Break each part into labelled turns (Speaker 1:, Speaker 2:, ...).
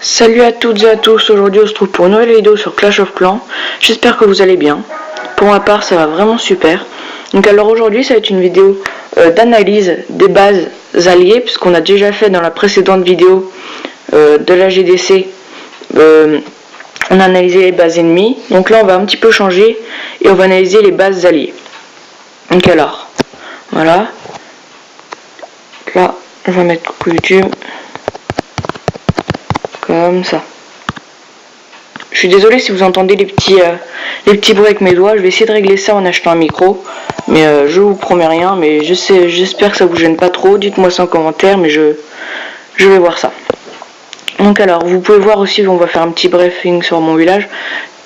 Speaker 1: Salut à toutes et à tous, aujourd'hui on se trouve pour une nouvelle vidéo sur Clash of Clans. J'espère que vous allez bien. Pour ma part ça va vraiment super. Donc alors aujourd'hui ça va être une vidéo d'analyse des bases alliées, puisqu'on a déjà fait dans la précédente vidéo de la GDC. On a analysé les bases ennemies. Donc là on va un petit peu changer et on va analyser les bases alliées. Donc alors, voilà. Là je vais mettre coucou YouTube. Comme ça. Je suis désolé si vous entendez les petits bruits avec mes doigts. Je vais essayer de régler ça en achetant un micro. Mais je vous promets rien. Mais j'espère que ça vous gêne pas trop. Dites-moi ça en commentaire. Mais je vais voir ça. Donc alors, vous pouvez voir aussi, on va faire un petit briefing sur mon village.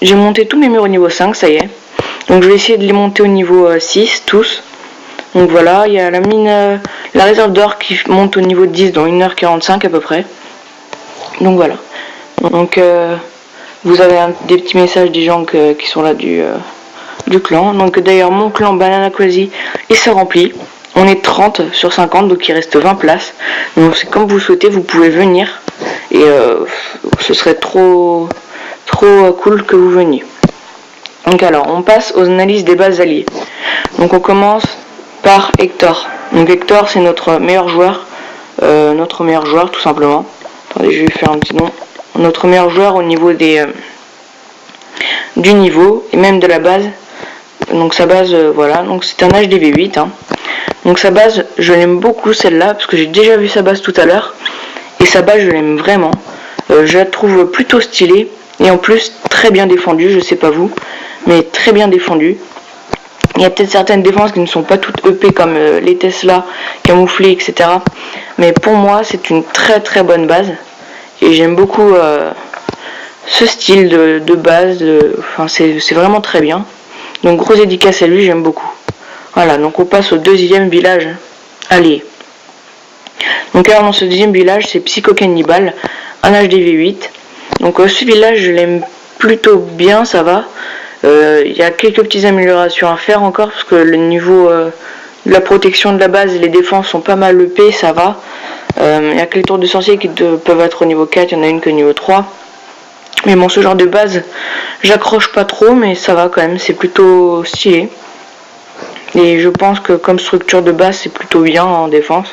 Speaker 1: J'ai monté tous mes murs au niveau 5, ça y est. Donc je vais essayer de les monter au niveau 6, tous. Donc voilà, il y a la mine, la réserve d'or qui monte au niveau 10 dans 1h45 à peu près. Donc voilà. Donc vous avez des petits messages des gens qui sont là du clan. Donc d'ailleurs mon clan Banana Crazy il se remplit. On est 30 sur 50, donc il reste 20 places. Donc c'est comme vous souhaitez, vous pouvez venir. Et ce serait trop cool que vous veniez. Donc alors on passe aux analyses des bases alliées. Donc on commence par Hector. Donc Hector c'est notre meilleur joueur tout simplement. Attendez, je vais faire un petit nom. Notre meilleur joueur au niveau du niveau et même de la base. Donc sa base, voilà. Donc c'est un HDV8. Hein. Donc sa base, je l'aime beaucoup celle-là parce que j'ai déjà vu sa base tout à l'heure. Et sa base, je l'aime vraiment. Je la trouve plutôt stylée et en plus très bien défendue. Je sais pas vous, mais très bien défendue. Il y a peut-être certaines défenses qui ne sont pas toutes EP comme les Tesla, camouflées, etc. Mais pour moi, c'est une très bonne base. Et j'aime beaucoup ce style de base. Enfin, c'est vraiment très bien. Donc, grosse dédicace à lui, j'aime beaucoup. Voilà, donc on passe au deuxième village allié. Donc alors, dans ce deuxième village, c'est Psycho Cannibal, un HDV8. Donc ce village, je l'aime plutôt bien, ça va. Il y a quelques petites améliorations à faire encore parce que le niveau de la protection de la base et les défenses sont pas mal EP, ça va. Il y a que les tours de sorcier qui peuvent être au niveau 4, il y en a une que niveau 3. Mais bon, ce genre de base, j'accroche pas trop, mais ça va quand même, c'est plutôt stylé. Et je pense que comme structure de base, c'est plutôt bien en défense.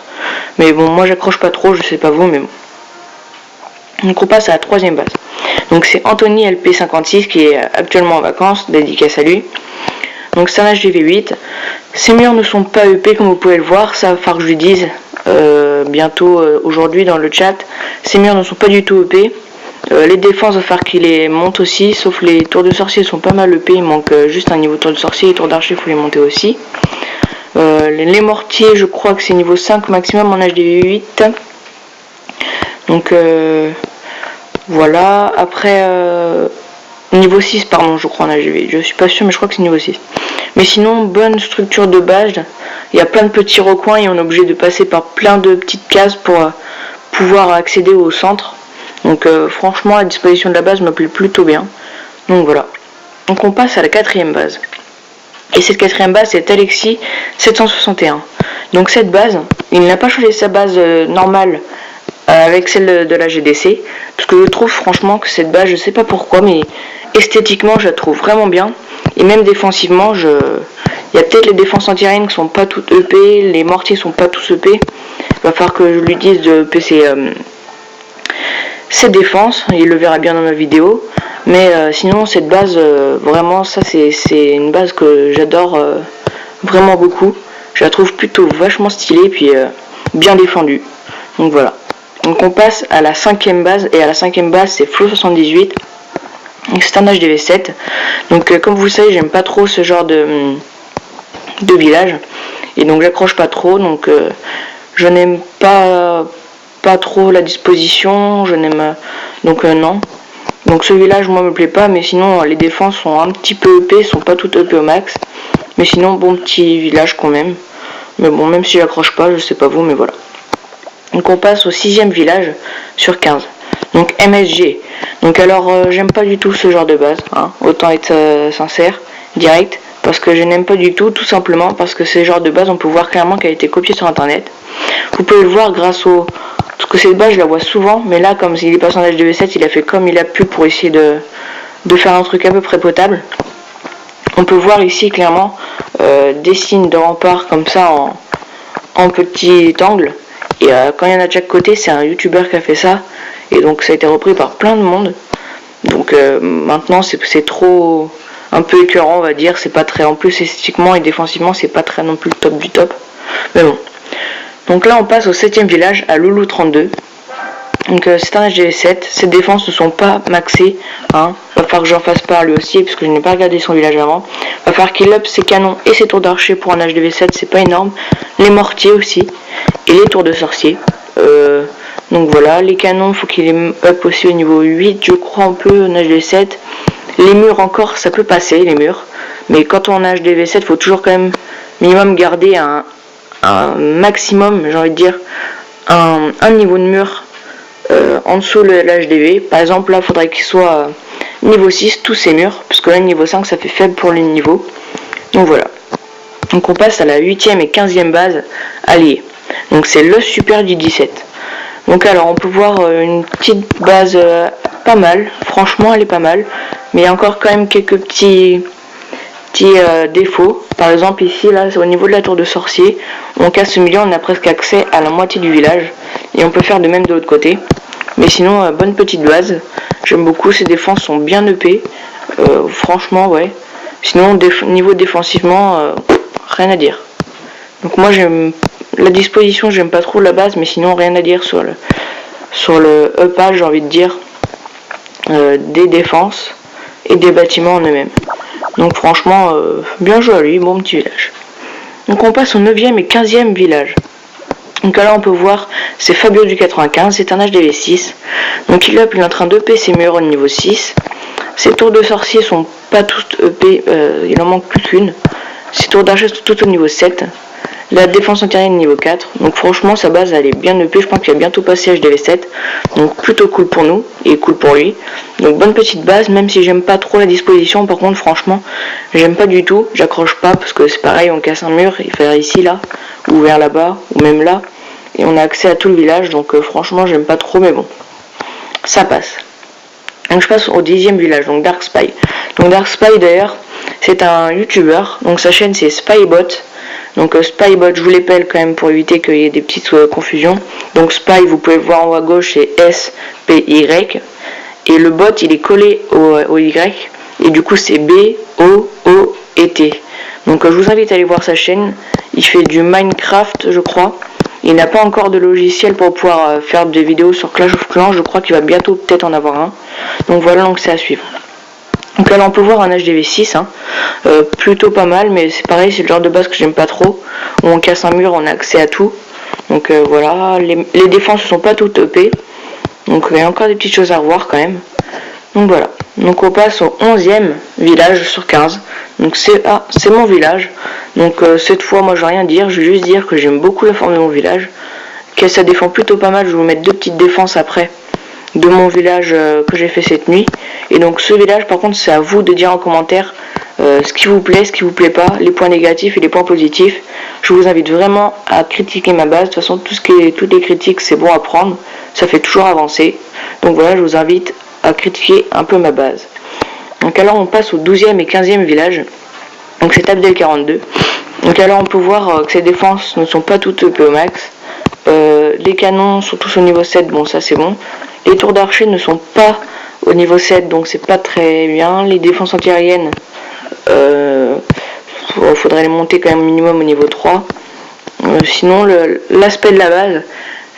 Speaker 1: Mais bon, moi j'accroche pas trop, je sais pas vous, mais bon. Donc on passe à la troisième base. Donc c'est Anthony LP56 qui est actuellement en vacances, dédicace à lui. Donc c'est un HDV8. Ses murs ne sont pas EP comme vous pouvez le voir, ça va falloir que je lui dise bientôt aujourd'hui dans le chat. Ses murs ne sont pas du tout EP. Les défenses, il va falloir qu'il les monte aussi, sauf les tours de sorcier sont pas mal EP, il manque juste un niveau tour de sorcier, les tours d'archer, il faut les monter aussi. Les mortiers, je crois que c'est niveau 5 maximum en HDV8. Donc voilà, après niveau 6 pardon, je crois en HDV, je suis pas sûr mais je crois que c'est niveau 6. Mais sinon, bonne structure de base, il y a plein de petits recoins et on est obligé de passer par plein de petites cases pour pouvoir accéder au centre. Donc franchement la disposition de la base me plaît plutôt bien. Donc voilà. Donc on passe à la quatrième base. Et cette quatrième base c'est Alexis 761. Donc cette base, il n'a pas changé sa base normale avec celle de la GDC. Parce que je trouve franchement que cette base, je sais pas pourquoi, mais esthétiquement je la trouve vraiment bien. Et même défensivement, il y a peut-être les défenses anti-aériennes qui sont pas toutes EP, les mortiers sont pas tous EP. Il va falloir que je lui dise de EP cette défense, il le verra bien dans ma vidéo. Mais sinon cette base, vraiment ça c'est une base que j'adore vraiment beaucoup. Je la trouve plutôt vachement stylée puis bien défendue. Donc voilà. Donc on passe à la cinquième base, et à la cinquième base c'est Flo78. C'est un HDV7. Donc comme vous le savez, j'aime pas trop ce genre de village. Et donc j'accroche pas trop, donc je n'aime pas trop la disposition, je n'aime donc non. Donc ce village moi me plaît pas, mais sinon les défenses sont un petit peu EP, sont pas toutes EP au max. Mais sinon bon petit village quand même. Mais bon, même si j'accroche pas, je sais pas vous, mais voilà. Donc on passe au sixième village sur 15. Donc MSG. Donc alors j'aime pas du tout ce genre de base, hein. Autant être sincère, direct. parce que je n'aime pas du tout simplement parce que ce genre de base on peut voir clairement qu'elle a été copiée sur internet. Vous pouvez le voir grâce au... Parce que cette base je la vois souvent, mais là comme il est passé en HDV7, il a fait comme il a pu pour essayer de faire un truc à peu près potable. On peut voir ici clairement des signes de rempart comme ça en petit angle. Et quand il y en a de chaque côté, c'est un youtubeur qui a fait ça. Et donc ça a été repris par plein de monde. Donc maintenant c'est trop un peu écœurant on va dire. C'est pas très, en plus esthétiquement et défensivement c'est pas très non plus le top du top. Mais bon. Donc là on passe au 7ème village à Loulou 32. Donc c'est un HDV7, ses défenses ne sont pas maxées, hein. Va falloir que j'en fasse part lui aussi, puisque je n'ai pas regardé son village avant. Va falloir qu'il up ses canons et ses tours d'archer pour un HDV7, c'est pas énorme. Les mortiers aussi, et les tours de sorcier. Donc voilà, les canons, faut qu'il les up aussi au niveau 8, je crois un peu en HDV7. Les murs encore, ça peut passer, les murs. Mais quand on a HDV7, faut toujours quand même minimum garder un maximum, j'ai envie de dire, un niveau de mur en dessous de l'HDV. Par exemple là il faudrait qu'il soit niveau 6 tous ces murs, parce que là niveau 5 ça fait faible pour les niveaux. Donc voilà. Donc on passe à la 8ème et 15ème base alliée. Donc c'est le super du 17. Donc alors on peut voir une petite base pas mal, franchement elle est pas mal, mais il y a encore quand même quelques petits défauts. Par exemple ici là au niveau de la tour de sorcier, on casse ce milieu, on a presque accès à la moitié du village, et on peut faire de même de l'autre côté. Mais sinon bonne petite base, j'aime beaucoup, ses défenses sont bien EP, franchement ouais. Sinon niveau défensivement rien à dire. Donc moi j'aime la disposition, j'aime pas trop la base, mais sinon rien à dire sur le upage, j'ai envie de dire, des défenses et des bâtiments en eux-mêmes. Donc franchement bien joué à lui, bon petit village. Donc on passe au 9ème et 15ème village. Donc là on peut voir c'est Fabio du 95, c'est un HDV6. Donc il est en train d'EP ses murs au niveau 6. Ses tours de sorcier sont pas toutes EP, il en manque plus qu'une. Ses tours d'archer sont tout au niveau 7. La défense antiaérienne niveau 4. Donc franchement sa base elle est bien EP, je pense qu'il va bientôt passer HDV7. Donc plutôt cool pour nous et cool pour lui. Donc bonne petite base, même si j'aime pas trop la disposition, par contre franchement j'aime pas du tout, j'accroche pas parce que c'est pareil, on casse un mur, il fait ici là, ou vers là-bas, ou même là, et on a accès à tout le village, donc franchement j'aime pas trop, mais bon, ça passe. Donc je passe au 10ème village, donc Dark Spy. Donc Dark Spy d'ailleurs, c'est un youtubeur, donc sa chaîne c'est Spybot. Donc Spybot, je vous l'épelle quand même pour éviter qu'il y ait des petites confusions. Donc Spy, vous pouvez voir en haut à gauche, c'est S-P-Y. Et le bot, il est collé au Y. Et du coup, c'est B-O-O-E-T. Donc je vous invite à aller voir sa chaîne. Il fait du Minecraft, je crois. Il n'a pas encore de logiciel pour pouvoir faire des vidéos sur Clash of Clans. Je crois qu'il va bientôt peut-être en avoir un. Donc voilà, donc c'est à suivre. Donc là on peut voir un HDV6, hein. Plutôt pas mal, mais c'est pareil, c'est le genre de base que j'aime pas trop, où on casse un mur, on a accès à tout. Donc voilà, les défenses ne sont pas toutes EP, donc il y a encore des petites choses à revoir quand même. Donc voilà, donc on passe au 11ème village sur 15, donc c'est mon village. Donc cette fois moi je vais rien dire, je vais juste dire que j'aime beaucoup la forme de mon village, que ça défend plutôt pas mal. Je vais vous mettre deux petites défenses après de mon village que j'ai fait cette nuit. Et donc ce village par contre c'est à vous de dire en commentaire ce qui vous plaît, ce qui vous plaît pas, les points négatifs et les points positifs. Je vous invite vraiment à critiquer ma base. De toute façon toutes les critiques c'est bon à prendre, ça fait toujours avancer. Donc voilà, je vous invite à critiquer un peu ma base. Donc alors on passe au 12ème et 15ème village. Donc c'est Abdel 42. Donc alors on peut voir que ces défenses ne sont pas toutes EP au max. Les canons sont tous au niveau 7, bon ça c'est bon. Les tours d'archer ne sont pas au niveau 7, donc c'est pas très bien. Les défenses antiaériennes, faudrait les monter quand même minimum au niveau 3. Sinon l'aspect de la base,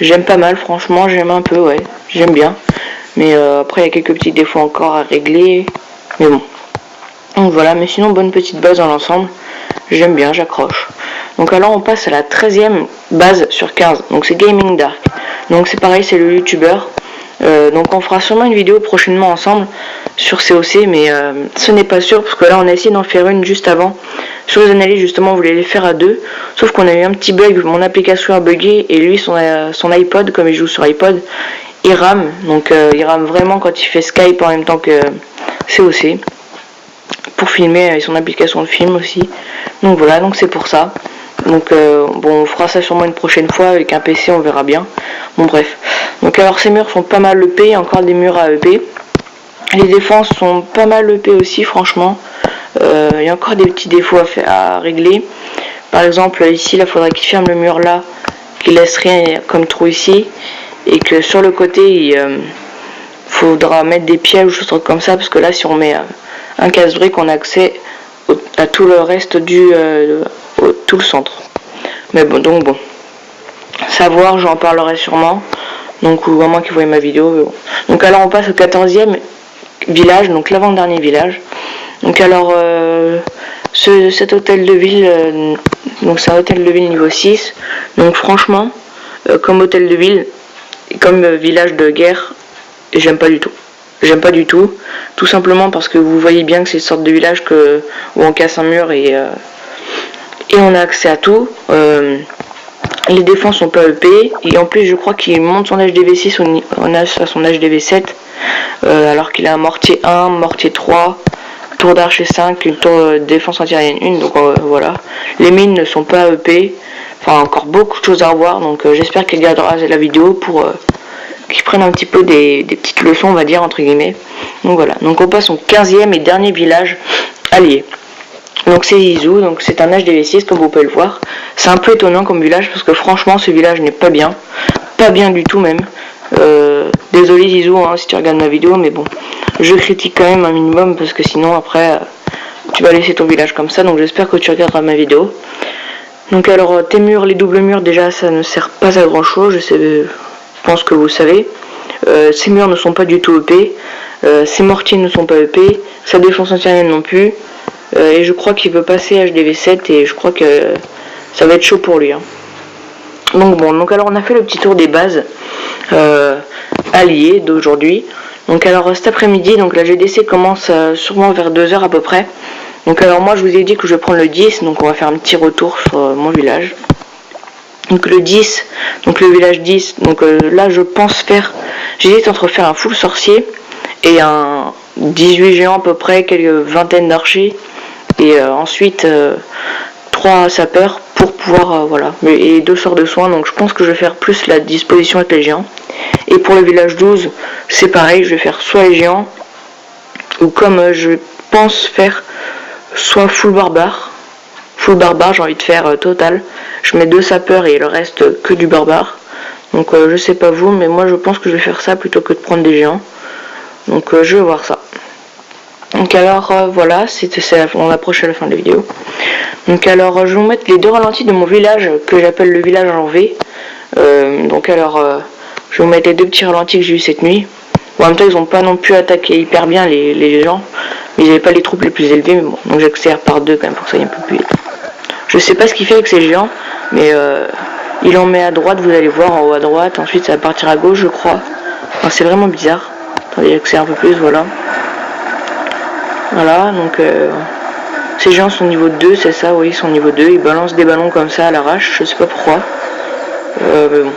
Speaker 1: j'aime pas mal, franchement j'aime un peu, ouais, j'aime bien. Mais après il y a quelques petits défauts encore à régler, mais bon. Donc voilà, mais sinon bonne petite base dans l'ensemble, j'aime bien, j'accroche. Donc alors on passe à la 13ème base sur 15, donc c'est Gaming Dark. Donc c'est pareil, c'est le youtubeur. Donc on fera sûrement une vidéo prochainement ensemble sur COC, mais ce n'est pas sûr parce que là on a essayé d'en faire une juste avant. Sur les analyses justement on voulait les faire à deux, sauf qu'on a eu un petit bug, mon application a bugué et lui son iPod, comme il joue sur iPod, il rame. Donc il rame vraiment quand il fait Skype en même temps que COC. pour filmer avec son application de film aussi. Donc voilà, donc c'est pour ça. Donc bon, on fera ça sûrement une prochaine fois avec un PC, on verra bien. Bon bref. Donc alors ces murs sont pas mal EP, il y a encore des murs à EP. Les défenses sont pas mal EP aussi, franchement. Il y a encore des petits défauts à régler. Par exemple ici, il faudrait qu'il ferme le mur là, qu'il laisse rien comme trou ici, et que sur le côté il faudra mettre des pièges ou des trucs comme ça, parce que là si on met un casse-brique, on a accès à tout le reste tout le centre. Mais bon, donc bon, savoir, j'en parlerai sûrement, donc ou à moins que vous voyez ma vidéo. Bon. Donc alors on passe au 14e village, donc l'avant-dernier village. Donc alors cet hôtel de ville, donc c'est un hôtel de ville niveau 6. Donc franchement, comme hôtel de ville, comme village de guerre, j'aime pas du tout. J'aime pas du tout, tout simplement parce que vous voyez bien que c'est une sorte de village où on casse un mur et on a accès à tout. Les défenses sont pas EP, et en plus je crois qu'il monte son HDV6 à son HDV7, alors qu'il a un mortier 1, mortier 3, tour d'archer 5, une tour de défense antiaérienne 1, donc voilà. Les mines ne sont pas EP, enfin encore beaucoup de choses à revoir, donc j'espère qu'il gardera la vidéo pour qu'ils prennent un petit peu des petites leçons, on va dire, entre guillemets. Donc voilà, donc on passe au 15e et dernier village allié. Donc c'est Izou, donc c'est un HDV6 comme vous pouvez le voir. C'est un peu étonnant comme village parce que franchement ce village n'est pas bien du tout même. Désolé Izou hein, si tu regardes ma vidéo, mais bon, je critique quand même un minimum parce que sinon après tu vas laisser ton village comme ça, donc j'espère que tu regarderas ma vidéo. Donc alors tes murs, les doubles murs déjà ça ne sert pas à grand chose, je pense que vous savez. Ces murs ne sont pas du tout EP, ces mortiers ne sont pas EP, sa défense antiaérienne non plus. Et je crois qu'il veut passer HDV7 et je crois que ça va être chaud pour lui. Hein. Donc bon, donc alors on a fait le petit tour des bases alliées d'aujourd'hui. Donc alors cet après-midi, donc la GDC commence sûrement vers 2h à peu près. Donc alors moi je vous ai dit que je vais prendre le 10, donc on va faire un petit retour sur mon village. Donc le 10, donc le village 10, donc là je pense j'hésite entre faire un full sorcier et un 18 géants à peu près, quelques vingtaines d'archers. Et ensuite 3 sapeurs pour pouvoir voilà, et 2 sorts de soins, donc je pense que je vais faire plus la disposition avec les géants. Et pour le village 12 c'est pareil, je vais faire soit les géants ou comme je pense faire soit full barbare j'ai envie de faire total, je mets 2 sapeurs et le reste que du barbare. Donc je sais pas vous, mais moi je pense que je vais faire ça plutôt que de prendre des géants, donc je vais voir ça. Donc alors voilà, on approche à la fin de la vidéo. Donc alors je vais vous mettre les 2 ralentis de mon village que j'appelle le village en V. Donc alors je vais vous mettre les 2 petits ralentis que j'ai eu cette nuit. Bon, en même temps ils n'ont pas non plus attaqué hyper bien les gens, mais ils n'avaient pas les troupes les plus élevées, mais bon, donc j'accélère par 2 quand même pour que ça aille un peu plus vite. Je sais pas ce qu'il fait avec ces géants, mais il en met à droite, vous allez voir en haut à droite, ensuite ça va partir à gauche je crois. Enfin, c'est vraiment bizarre. Attendez, j'accélère un peu plus, voilà. Voilà, donc ces gens sont niveau 2, c'est ça, oui, ils sont niveau 2, ils balancent des ballons comme ça à l'arrache, je sais pas pourquoi. Mais bon,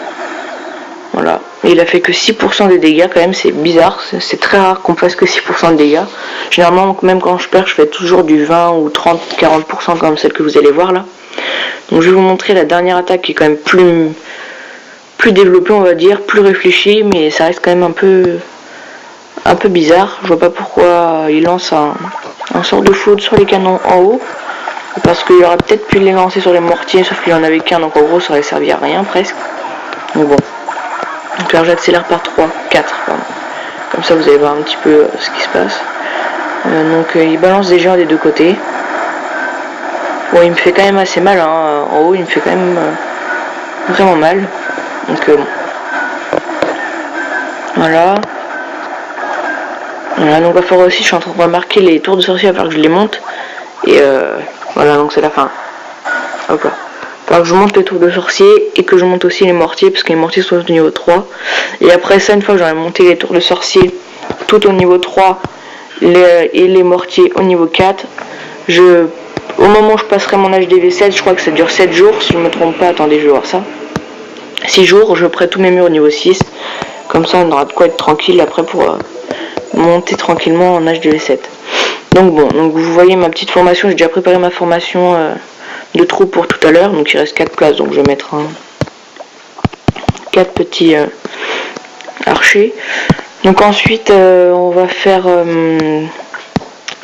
Speaker 1: voilà. Et il a fait que 6% des dégâts quand même, c'est bizarre, c'est très rare qu'on fasse que 6% de dégâts. Généralement, même quand je perds, je fais toujours du 20 ou 30, 40% comme celle que vous allez voir là. Donc je vais vous montrer la dernière attaque qui est quand même plus développée, on va dire, plus réfléchie, mais ça reste quand même un peu bizarre. Je vois pas pourquoi il lance un sort de foudre sur les canons en haut, parce qu'il aurait peut-être pu les lancer sur les mortiers, sauf qu'il en avait qu'un, donc en gros ça aurait servi à rien presque. Donc bon, donc là j'accélère par 4 pardon. Comme ça vous allez voir un petit peu ce qui se passe. Donc il balance des géants des 2 côtés. Bon, il me fait quand même assez mal hein. En haut il me fait quand même vraiment mal, donc bon. Voilà, donc il va falloir aussi, je suis en train de remarquer les tours de sorcier, il va falloir que je les monte. Et voilà, donc c'est la fin. Hop là. Il va falloir que je monte les tours de sorcier et que je monte aussi les mortiers, parce que les mortiers sont au niveau 3. Et après ça, une fois que j'aurai monté les tours de sorcier tout au niveau 3 et les mortiers au niveau 4, au moment où je passerai mon HDV7, je crois que ça dure 7 jours, si je ne me trompe pas, attendez, je vais voir ça. 6 jours, je ferai tous mes murs au niveau 6. Comme ça, on aura de quoi être tranquille après pour monter tranquillement en HDV7. Donc bon, donc vous voyez ma petite formation, j'ai déjà préparé ma formation de troupe pour tout à l'heure, donc il reste 4 places, donc je vais mettre 4 petits archers. Donc ensuite on va faire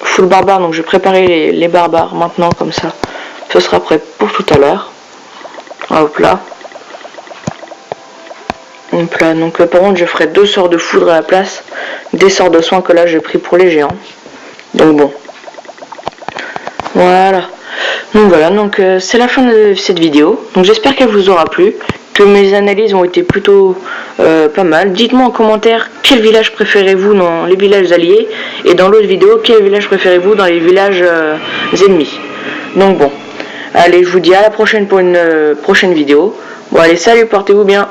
Speaker 1: full barbare, donc je vais préparer les barbares maintenant, comme ça ce sera prêt pour tout à l'heure. Hop là. Hop là, donc par contre je ferai 2 sorts de foudre à la place des sorts de soins que là j'ai pris pour les géants. Donc bon. Voilà. Donc voilà, donc c'est la fin de cette vidéo. Donc j'espère qu'elle vous aura plu, que mes analyses ont été plutôt pas mal. Dites-moi en commentaire quel village préférez-vous dans les villages alliés, et dans l'autre vidéo quel village préférez-vous dans les villages ennemis. Donc bon, allez, je vous dis à la prochaine pour une prochaine vidéo. Bon allez, salut, portez-vous bien.